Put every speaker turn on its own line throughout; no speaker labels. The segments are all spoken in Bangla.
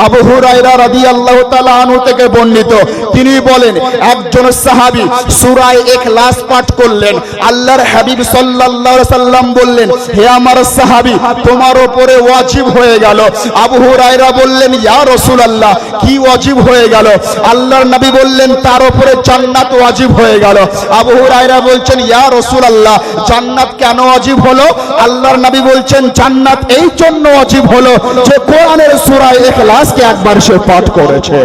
আবু হুরায়রা রাদিয়াল্লাহু তাআলা আনহু থেকে বর্ণিত, তিনি বলেন একজন সাহাবী সূরা ইখলাস পাঠ করলেন। আল্লাহর হাবিব সাল্লাল্লাহু আলাইহি সাল্লাম বললেন, হে আমার সাহাবী, তোমার উপরে ওয়াজিব হয়ে গেল। আবু হুরায়রা বললেন, ইয়া রাসূলুল্লাহ, কি ওয়াজিব হয়ে গেল? আল্লাহর নবী বললেন, তার উপরে জান্নাত ওয়াজিব হয়ে গেল। আবু হুরায়রা বলছেন, ইয়া রাসূলুল্লাহ, জান্নাত কেন ওয়াজিব হলো? আল্লাহর নবী বলছেন, জান্নাত এই জন্য ওয়াজিব হলো যে কোরআনের সূরা ইখলাসকে একবার সে পাঠ করেছে।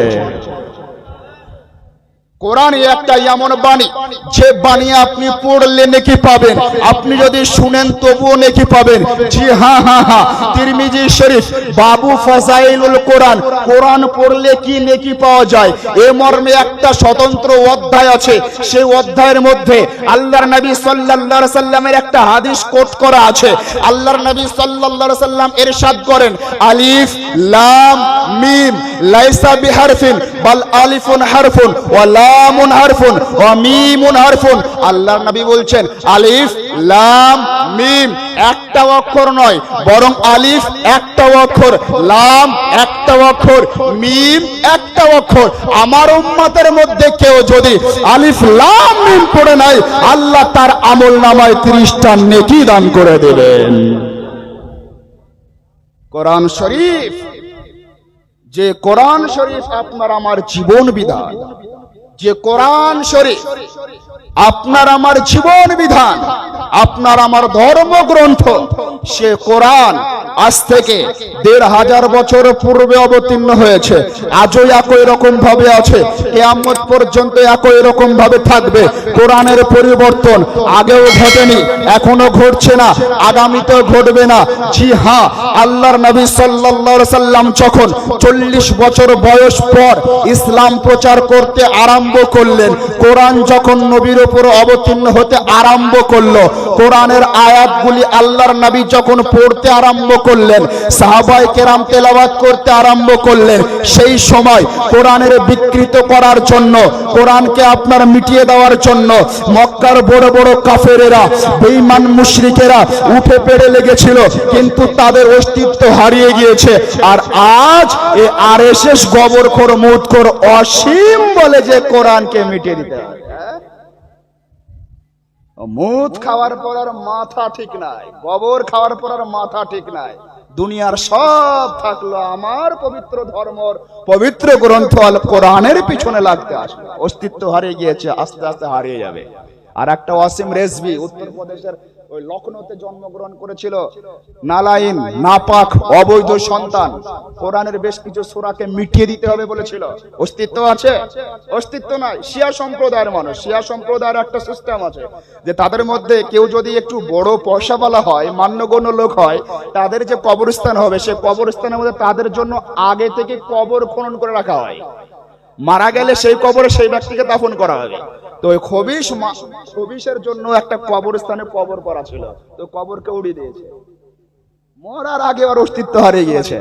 কোরআন একটা এমন বাণী, যে বাণী আপনি পড়লে নেকি পাবেন, আপনি যদি শুনেন তবুও নেকি পাবেন। জি হ্যাঁ হ্যাঁ হ্যাঁ, তিরমিজি শরীফ বাবু ফাজাইলুল কোরআন, কোরআন পড়লে কি নেকি পাওয়া যায়, এ মর্মে একটা স্বতন্ত্র অধ্যায় আছে। সেই অধ্যায়ের মধ্যে আল্লাহর নবী সাল্লাল্লাহু আলাইহি সাল্লামের একটা হাদিস কোট করা আছে। আল্লাহর নবী সাল্লাল্লাহু আলাইহি সাল্লাম ইরশাদ করেন, আলিফ লাম মিম লাইসা বিহারফিন বাল আলিফুন হারফুন ওয়া লামুন হারফুন ওয়া মিমুন হারফুন। আল্লাহর নবী বলছেন, আলিফ লাম মিম একটা অক্ষর নয়, বরং আলিফ একটা অক্ষর, লাম একটা অক্ষর, মিম একটা অক্ষর। আমার উম্মতের মধ্যে কেউ যদি আলিফ লাম মিম পড়ে নাই, আল্লাহ তার আমলনামায় 30টা নেকি দান করে দেবেন। কোরআন শরীফ, যে কোরআন শরীফ আপনার আমার জীবন বিধান, যে কোরআন শরীফ আপনার আমার জীবন বিধান, আপনার আমার ধর্মগ্রন্থ, সে কোরআন আজ থেকে 1500 বছর পূর্বে অবতীর্ণ হয়েছে, আজও একই রকম ভাবে আছে, কিয়ামত পর্যন্ত একই রকম ভাবে থাকবে। কোরআনের পরিবর্তন আগেও ঘটেনি, এখনো ঘটছে না, আগামীতেও ঘটবে না। জি হ্যাঁ, আল্লাহর নবী সাল্লাল্লাহু আলাইহি সাল্লাম যখন 40 বছর বয়স পর ইসলাম প্রচার করতে আরম্ভ করলেন, কোরআন যখন নবীর উপর অবতীর্ণ হতে আরম্ভ করলো, কোরআনের আয়াতগুলি আল্লাহর নবী যখন পড়তে আরম্ভ করলেন, সাহাবায়ে কেরাম তেলাওয়াত করতে আরম্ভ করলেন, সেই সময় কোরআনের বিকৃত করার জন্য, কোরআনকে আপনার মিটিয়ে দেওয়ার জন্য মক্কার বড় বড় কাফেরেরা, বেঈমান মুশরিকেরা উঠে পেড়ে লেগেছিল, কিন্তু তাদের অস্তিত্ব হারিয়ে গিয়েছে। আর আজ এই আরএসএস গবরখোর মুদখোর অসীম বলে যে কোরআনকে মিটিয়ে দিতে হবে। মুদ খাওয়ার পর আর মাথা ঠিক নাই, গোবর খাওয়ার পর আর মাথা ঠিক নাই, দুনিয়ার সব থাকলো, আমার পবিত্র ধর্মর পবিত্র গ্রন্থ আল কোরআনের পিছনে লাগতে আসলো, অস্তিত্ব হারিয়ে গিয়েছে, আস্তে আস্তে হারিয়ে যাবে। আর একটা ওয়াসিম রেজভি উত্তরপ্রদেশের ওই লখনৌতে জন্মগ্রহণ করেছিল, নালাইন, নাপাক, অবৈধ সন্তান, কোরআনের বেশ কিছু সূরাকে মিটিয়ে দিতে হবে বলেছিল। অস্তিত্ব আছে? অস্তিত্ব নাই। শিয়া সম্প্রদায়ের মানুষ, শিয়া সম্প্রদায়ের একটা সিস্টেম আছে যে তাদের মধ্যে কেউ যদি একটু বড় পয়সাওয়ালা হয়, মান্যগণ্য লোক হয়, তাদের যে কবরস্থান হবে, সেই কবরস্থানের মধ্যে তাদের জন্য আগে থেকে কবর খনন করে রাখা হয়, মারা গেলে সেই কবরে সেই ব্যক্তিকে দাফন করা হবে। তো ওই খবিশের জন্য একটা কবরস্থানে কবর করা ছিল, তো কবরকে উড়িয়ে দিয়েছে, মরার আগে ওর অস্তিত্ব হারিয়ে গিয়েছে।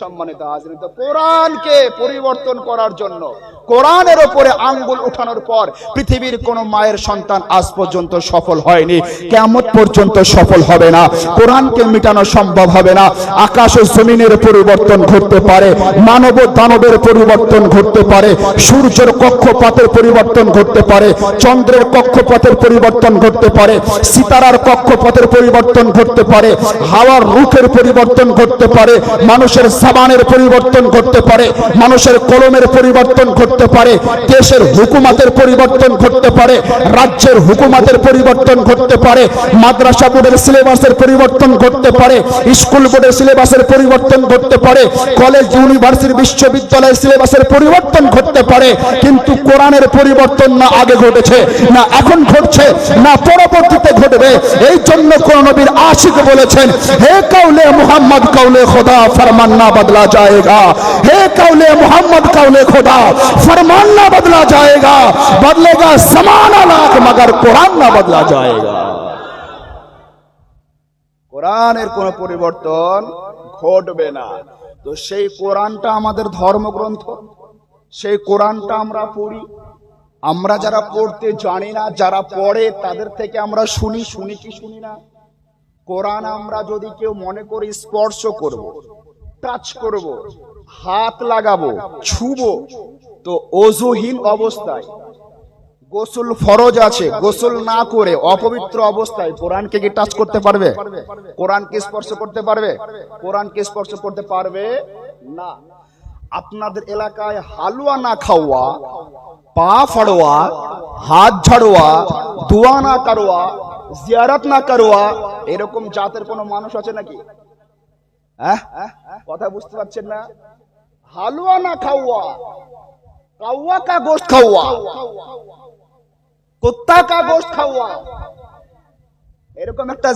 সম্মানিত হাজরিন, তো কোরআনকে পরিবর্তন করার জন্য, কোরআনের উপরে আঙ্গুল উঠানোর পর পৃথিবীর কোন মায়ের সন্তান আজ পর্যন্ত সফল হয়নি, কিয়ামত পর্যন্ত সফল হবে না। কোরআনকে মিটানো সম্ভব হবে না। আকাশ ও জমিনের পরিবর্তন ঘটতে পারে, মানব দানবের পরিবর্তন ঘটতে পারে, সূর্যের কক্ষপথের পরিবর্তন ঘটতে পারে, চন্দ্রের কক্ষপথের পরিবর্তন ঘটতে পারে, সিতারার কক্ষপথের পরিবর্তন ঘটতে পারে, হাওয়ার রুখের পরিবর্তন ঘটতে পারে, মানুষের জবানের পরিবর্তন ঘটতে পারে, মানুষের কলমের পরিবর্তন ঘটতে পারে, দেশের হুকুমতের পরিবর্তন ঘটতে পারে, রাজ্যের হুকুমতের পরিবর্তন ঘটতে পারে, মাদ্রাসা বোর্ডের সিলেবাসের পরিবর্তন ঘটতে পারে, স্কুল বোর্ডের সিলেবাসের পরিবর্তন ঘটতে পারে, কলেজ ইউনিভার্সিটি বিশ্ববিদ্যালয়ের সিলেবাসের পরিবর্তন ঘটতে পারে। কিন্তু কোরআনের পরিবর্তন না আগে ঘটেছে, না এখন ঘটছে, না পরবর্তীতে ঘটবে। এই জন্য কোন নবীর আশিক বলেছেন, হে কাউলে মুহাম্মদ কাউলে খোদা ফরমান না বদলা जाएगा, हे कौले मोहम्मद कौले खुदा फरमान ना बदला जाएगा, बदलेगा ज़माना लाख मगर कुरान ना बदला जाएगा। কোরআনের কোন পরিবর্তন ঘটবে না। তো সেই কোরআনটা আমাদের ধর্মগ্রন্থ, সেই কোরআনটা আমরা পড়ি। আমরা যারা পড়তে জানি না, যারা পড়ে তাদের থেকে আমরা শুনি, শুনি কি শুনি না? কোরআন আমরা যদি কেউ মনে করি স্পর্শ করব, টাচ করব, হাত লাগাবো, ছুবো, তো ওযুহীন অবস্থায় গোসল ফরজ আছে, গোসল না করে অপবিত্র অবস্থায় কোরআনকে কি টাচ করতে পারবে? কোরআনকে স্পর্শ করতে পারবে? কোরআনকে স্পর্শ করতে পারবে না। আপনাদের এলাকায় হালুয়া না খাওয়া, পা ফাড়োয়া, হাত ঝাড়োয়া, দোয়া না করোয়া, জিয়ারত না করোয়া, এরকম জাতের কোনো মানুষ আছে নাকি? হ্যাঁ, কথা বুঝতে পারছেন না? হালুয়া না খাওয়া, কাউয়া কা গোশত খাওয়া, কুত্তা কা গোশত খাওয়া, এরকম একটা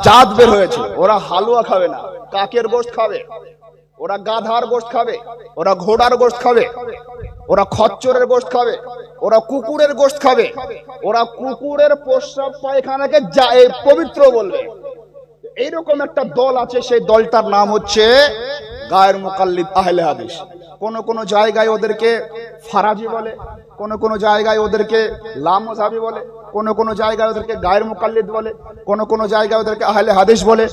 জাত বের হয়েছে। ওরা হালুয়া খাবে না, কাকের গোশত খাবে, ওরা গাধার গোশত খাবে, ওরা ঘোড়ার গোশত খাবে, ওরা খচ্চরের গোশত খাবে, ওরা কুকুরের গোশত খাবে, ওরা কুকুরের প্রস্রাব পায়খানাকে পবিত্র বলবে। এইরকম একটা দল আছে, সেই দলটার নাম হচ্ছে গায়ের মুকাল্লিদ আহলে হাদিস। কোন কোন জায়গায় ওদেরকে ফারাজি বলে, কোন কোন জায়গায় ওদেরকে লামজাবি বলে, কোন কোন জায়গায় ওদেরকে গায়ের মুকাল্লিদ বলে, কোন কোন জায়গায় ওদেরকে আহলে হাদিস বলে।